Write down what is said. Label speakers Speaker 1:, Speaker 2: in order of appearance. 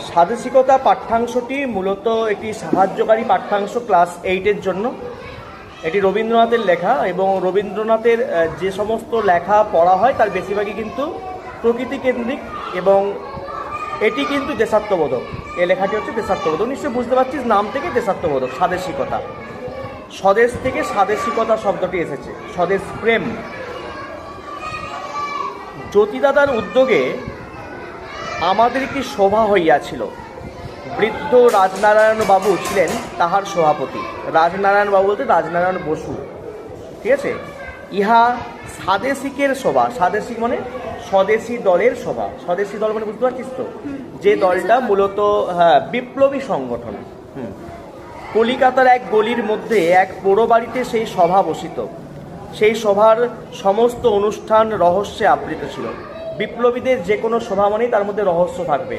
Speaker 1: স্বাদেশিকতা পাঠ্যাংশটি মূলত একটি সাহায্যকারী পাঠ্যাংশ ক্লাস 8-এর জন্য। এটি রবীন্দ্রনাথের লেখা এবং রবীন্দ্রনাথের যে সমস্ত লেখা পড়া হয় তার বেশিরভাগই কিন্তু প্রকৃতিকেন্দ্রিক এবং এটি কিন্তু দেশাত্মবোধক। এই লেখাটি হচ্ছে দেশাত্মবোধক। নিশ্চয়ই বুঝতে পারছিস নাম থেকে দেশাত্মবোধক, স্বাদেশিকতা। স্বদেশ থেকে স্বাদেশিকতা শব্দটি এসেছে, স্বদেশ প্রেম। জ্যোতিদাদার উদ্যোগে আমাদের একটি সভা হইয়াছিল। বৃদ্ধ রাজনারায়ণ বাবু ছিলেন তাহার সভাপতি। রাজনারায়ণ বাবু বলতে রাজনারায়ণ বসু, ঠিক আছে। ইহা স্বাদেশিকের সভা। স্বাদেশিক মানে স্বদেশী দলের সভা। স্বদেশী দল মানে বুঝতে পারছিস তো, যে দলটা মূলত বিপ্লবী সংগঠন। কলিকাতার এক গলির মধ্যে এক পোড়ো বাড়িতে সেই সভা বসিত। সেই সভার সমস্ত অনুষ্ঠান রহস্যে আবৃত ছিল। বিপ্লবীদের যে কোনো সভা মানেই তার মধ্যে রহস্য থাকবে।